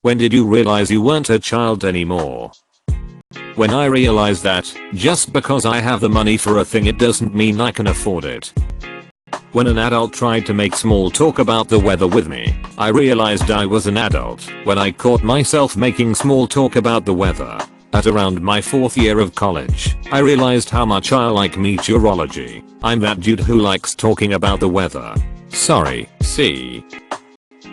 When did you realize you weren't a child anymore? When I realized that, just because I have the money for a thing it doesn't mean I can afford it. When an adult tried to make small talk about the weather with me, I realized I was an adult when I caught myself making small talk about the weather. At around my 4th year of college, I realized how much I like meteorology. I'm that dude who likes talking about the weather. Sorry, see.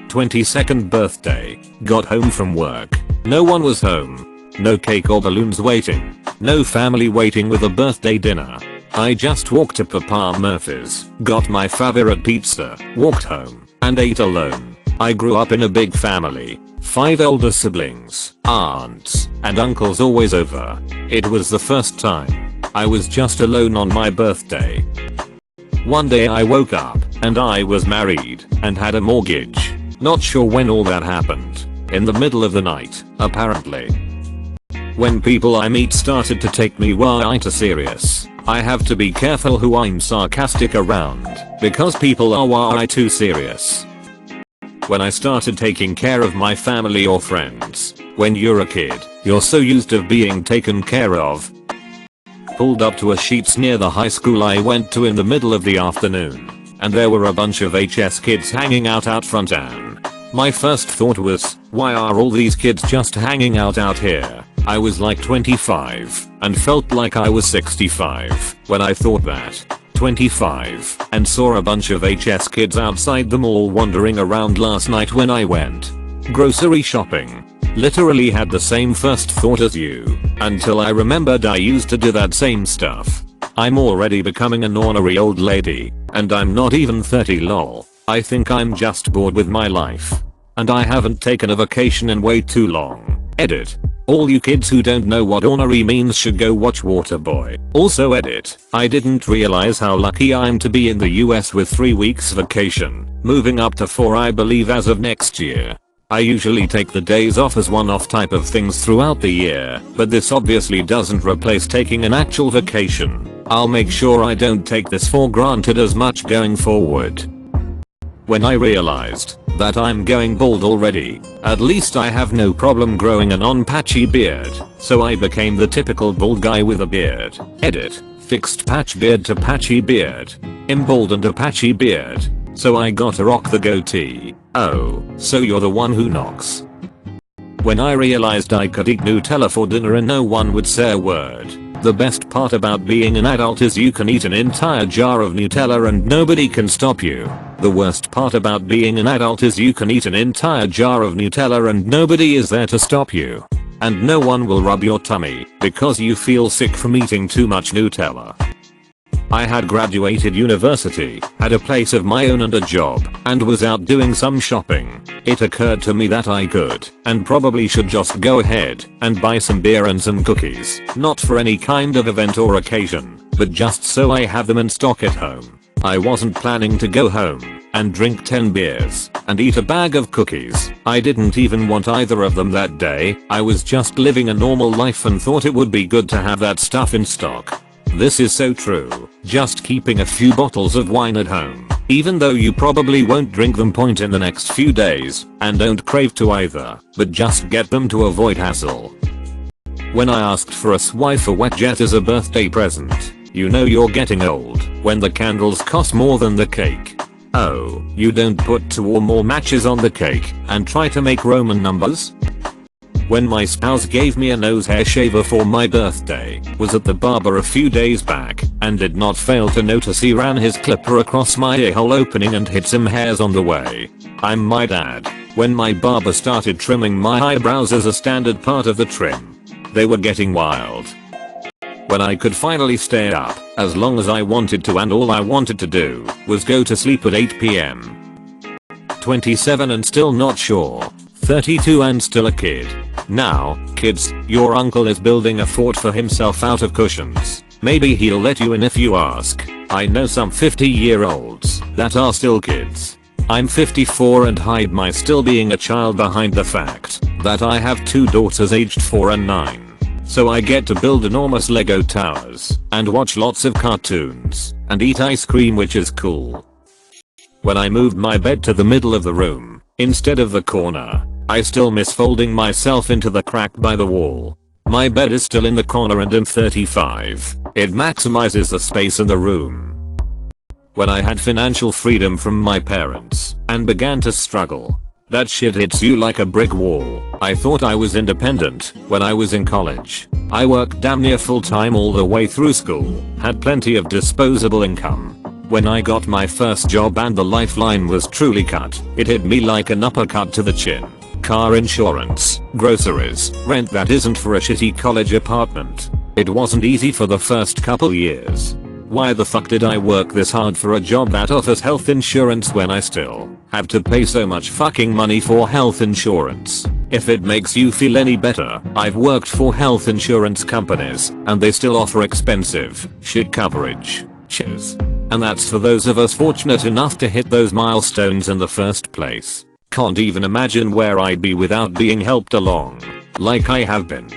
22nd birthday. Got home from work. No one was home. No cake or balloons waiting. No family waiting with a birthday dinner. I just walked to Papa Murphy's, got my favorite pizza, walked home, and ate alone. I grew up in a big family. 5 older siblings, aunts, and uncles always over. It was the first time I was just alone on my birthday. One day I woke up, and I was married, and had a mortgage. Not sure when all that happened. In the middle of the night, apparently. When people I meet started to take me way too serious, I have to be careful who I'm sarcastic around, because people are way too serious. When I started taking care of my family or friends, when you're a kid, you're so used to being taken care of. Pulled up to a Sheetz near the high school I went to in the middle of the afternoon, and there were a bunch of HS kids hanging out front and my first thought was, why are all these kids just hanging out here? I was like 25 and felt like I was 65 when I thought that. 25 and saw a bunch of HS kids outside the mall wandering around last night when I went grocery shopping. Literally had the same first thought as you, until I remembered I used to do that same stuff. I'm already becoming an ornery old lady, and I'm not even 30 lol. I think I'm just bored with my life. And I haven't taken a vacation in way too long. Edit. All you kids who don't know what ornery means should go watch Waterboy. Also edit. I didn't realize how lucky I'm to be in the US with 3 weeks vacation, moving up to 4 I believe as of next year. I usually take the days off as one-off type of things throughout the year, but this obviously doesn't replace taking an actual vacation. I'll make sure I don't take this for granted as much going forward. When I realized that I'm going bald already, at least I have no problem growing a non-patchy beard, so I became the typical bald guy with a beard. Edit. Fixed patch beard to patchy beard. Emboldened a patchy beard. So I gotta rock the goatee. Oh, so you're the one who knocks. When I realized I could eat Nutella for dinner and no one would say a word. The best part about being an adult is you can eat an entire jar of Nutella and nobody can stop you. The worst part about being an adult is you can eat an entire jar of Nutella and nobody is there to stop you. And no one will rub your tummy because you feel sick from eating too much Nutella. I had graduated university, had a place of my own and a job, and was out doing some shopping. It occurred to me that I could, and probably should just go ahead and buy some beer and some cookies, not for any kind of event or occasion, but just so I have them in stock at home. I wasn't planning to go home and drink 10 beers and eat a bag of cookies. I didn't even want either of them that day. I was just living a normal life and thought it would be good to have that stuff in stock. This is so true. Just keeping a few bottles of wine at home, even though you probably won't drink them point in the next few days, and don't crave to either, but just get them to avoid hassle. When I asked for a Swiffer wet jet as a birthday present, you know you're getting old when the candles cost more than the cake. Oh, you don't put 2 or more matches on the cake and try to make Roman numbers? When my spouse gave me a nose hair shaver for my birthday, was at the barber a few days back, and did not fail to notice he ran his clipper across my earhole opening and hit some hairs on the way. I might add, when my barber started trimming my eyebrows as a standard part of the trim, they were getting wild. When I could finally stay up as long as I wanted to and all I wanted to do was go to sleep at 8 PM. 27 and still not sure. 32 and still a kid. Now, kids, your uncle is building a fort for himself out of cushions. Maybe he'll let you in if you ask. I know some 50-year-olds that are still kids. I'm 54 and hide my still being a child behind the fact that I have 2 daughters aged 4 and 9. So I get to build enormous Lego towers and watch lots of cartoons and eat ice cream, which is cool. When I moved my bed to the middle of the room instead of the corner, I still miss folding myself into the crack by the wall. My bed is still in the corner and I'm 35. It maximizes the space in the room. When I had financial freedom from my parents and began to struggle, that shit hits you like a brick wall. I thought I was independent when I was in college. I worked damn near full time all the way through school, had plenty of disposable income. When I got my first job and the lifeline was truly cut, it hit me like an uppercut to the chin. Car insurance, groceries, rent that isn't for a shitty college apartment. It wasn't easy for the first couple years. Why the fuck did I work this hard for a job that offers health insurance when I still have to pay so much fucking money for health insurance? If it makes you feel any better, I've worked for health insurance companies and they still offer expensive shit coverage. Cheers. And that's for those of us fortunate enough to hit those milestones in the first place. Can't even imagine where I'd be without being helped along, like I have been.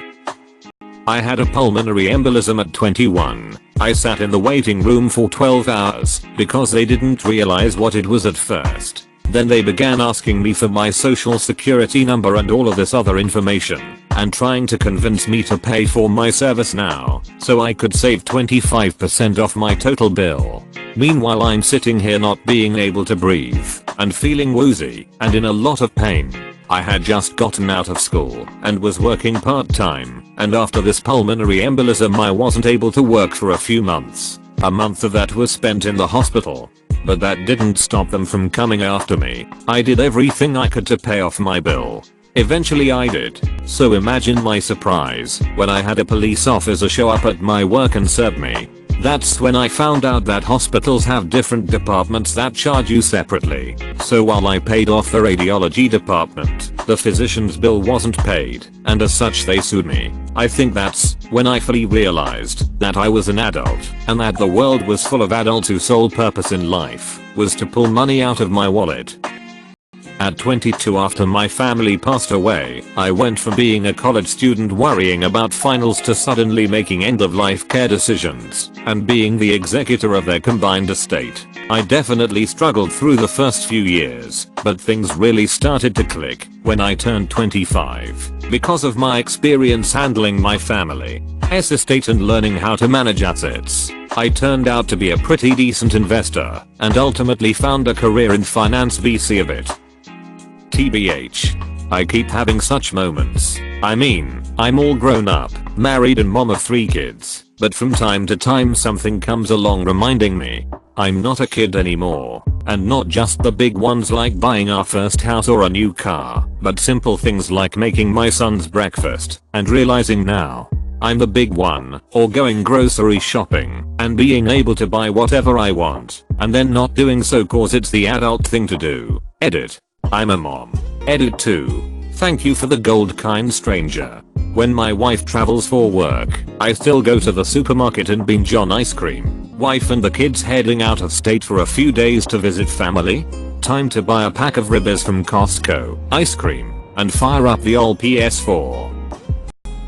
I had a pulmonary embolism at 21. I sat in the waiting room for 12 hours because they didn't realize what it was at first. Then they began asking me for my social security number and all of this other information and trying to convince me to pay for my service now so I could save 25% off my total bill. Meanwhile I'm sitting here not being able to breathe and feeling woozy and in a lot of pain. I had just gotten out of school and was working part-time, and after this pulmonary embolism I wasn't able to work for a few months. A month of that was spent in the hospital. But that didn't stop them from coming after me. I did everything I could to pay off my bill. Eventually I did. So imagine my surprise when I had a police officer show up at my work and serve me. That's when I found out that hospitals have different departments that charge you separately. So while I paid off the radiology department, the physician's bill wasn't paid, and as such they sued me. I think that's when I fully realized that I was an adult and that the world was full of adults whose sole purpose in life was to pull money out of my wallet. At 22, after my family passed away, I went from being a college student worrying about finals to suddenly making end-of-life care decisions and being the executor of their combined estate. I definitely struggled through the first few years, but things really started to click when I turned 25. Because of my experience handling my family's estate and learning how to manage assets, I turned out to be a pretty decent investor and ultimately found a career in finance VC of it. TBH. I keep having such moments. I mean, I'm all grown up, married and mom of 3 kids, but from time to time something comes along reminding me I'm not a kid anymore, and not just the big ones like buying our first house or a new car, but simple things like making my son's breakfast and realizing now I'm the big one, or going grocery shopping and being able to buy whatever I want and then not doing so cause it's the adult thing to do. Edit. I'm a mom. Edit 2. Thank you for the gold kind stranger. When my wife travels for work, I still go to the supermarket and binge on ice cream. Wife and the kids heading out of state for a few days to visit family? Time to buy a pack of ribbers from Costco, ice cream, and fire up the old PS4.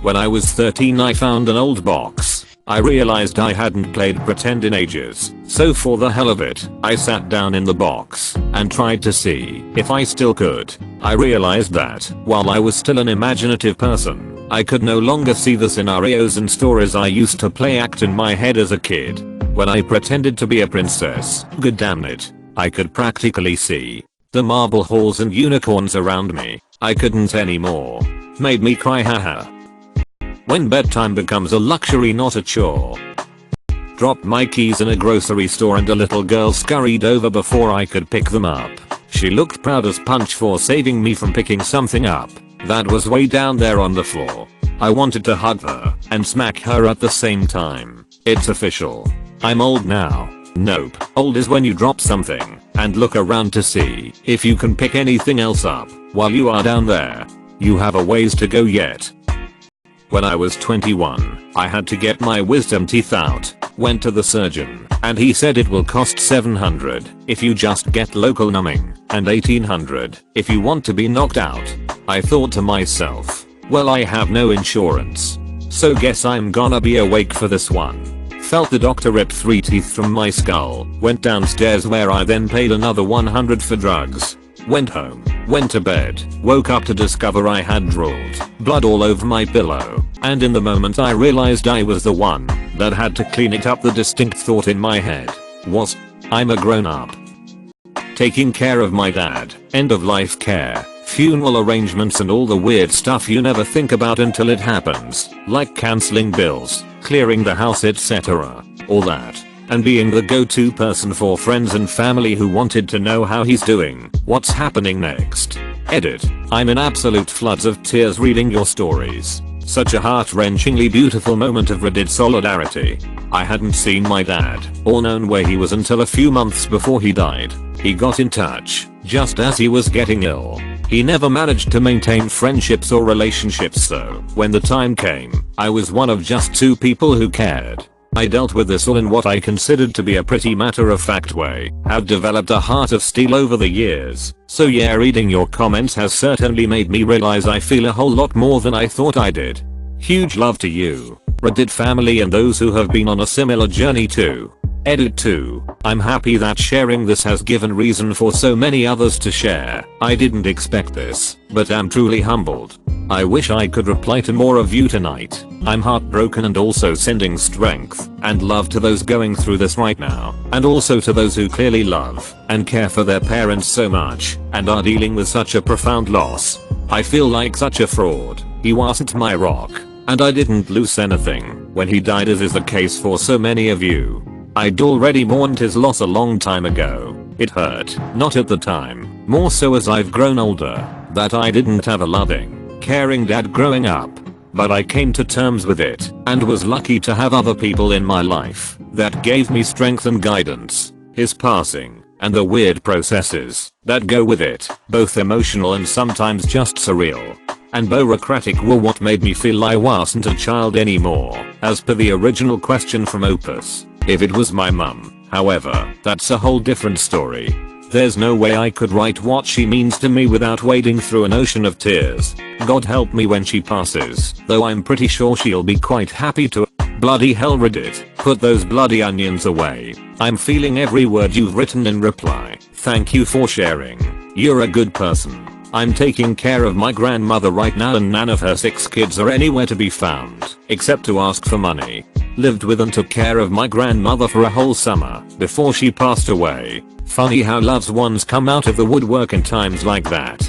When I was 13 I found an old box. I realized I hadn't played pretend in ages, so for the hell of it, I sat down in the box and tried to see if I still could. I realized that, while I was still an imaginative person, I could no longer see the scenarios and stories I used to play act in my head as a kid. When I pretended to be a princess, good damn it, I could practically see the marble halls and unicorns around me. I couldn't anymore. Made me cry, haha. When bedtime becomes a luxury not a chore. Dropped my keys in a grocery store and a little girl scurried over before I could pick them up. She looked proud as punch for saving me from picking something up that was way down there on the floor. I wanted to hug her and smack her at the same time. It's official. I'm old now. Nope. Old is when you drop something and look around to see if you can pick anything else up while you are down there. You have a ways to go yet. When I was 21, I had to get my wisdom teeth out. Went to the surgeon, and he said it will cost $700 if you just get local numbing, and $1,800 if you want to be knocked out. I thought to myself, well I have no insurance, so guess I'm gonna be awake for this one. Felt the doctor rip 3 teeth from my skull, went downstairs where I then paid another $100 for drugs. Went home, went to bed, woke up to discover I had drooled, blood all over my pillow, and in the moment I realized I was the one that had to clean it up. The distinct thought in my head was, I'm a grown up. Taking care of my dad, end of life care, funeral arrangements and all the weird stuff you never think about until it happens, like cancelling bills, clearing the house, etc. All that. And being the go-to person for friends and family who wanted to know how he's doing, what's happening next. Edit. I'm in absolute floods of tears reading your stories. Such a heart-wrenchingly beautiful moment of Reddit solidarity. I hadn't seen my dad or known where he was until a few months before he died. He got in touch just as he was getting ill. He never managed to maintain friendships or relationships, so when the time came, I was one of just 2 people who cared. I dealt with this all in what I considered to be a pretty matter-of-fact way. Have developed a heart of steel over the years. So yeah, reading your comments has certainly made me realize I feel a whole lot more than I thought I did. Huge love to you, Reddit family, and those who have been on a similar journey too. Edit 2. I'm happy that sharing this has given reason for so many others to share. I didn't expect this, but am truly humbled. I wish I could reply to more of you tonight. I'm heartbroken and also sending strength and love to those going through this right now, and also to those who clearly love and care for their parents so much and are dealing with such a profound loss. I feel like such a fraud. He wasn't my rock, and I didn't lose anything when he died, as is the case for so many of you. I'd already mourned his loss a long time ago. It hurt, not at the time, more so as I've grown older, that I didn't have a loving, caring dad growing up. But I came to terms with it and was lucky to have other people in my life that gave me strength and guidance. His passing and the weird processes that go with it, both emotional and sometimes just surreal and bureaucratic, were what made me feel I wasn't a child anymore, as per the original question from Opus. If it was my mum, however, that's a whole different story. There's no way I could write what she means to me without wading through an ocean of tears. God help me when she passes, though I'm pretty sure she'll be quite happy to. Bloody hell, Reddit, put those bloody onions away. I'm feeling every word you've written in reply. Thank you for sharing. You're a good person. I'm taking care of my grandmother right now, and none of her 6 kids are anywhere to be found, except to ask for money. Lived with and took care of my grandmother for a whole summer before she passed away. Funny how loved ones come out of the woodwork in times like that.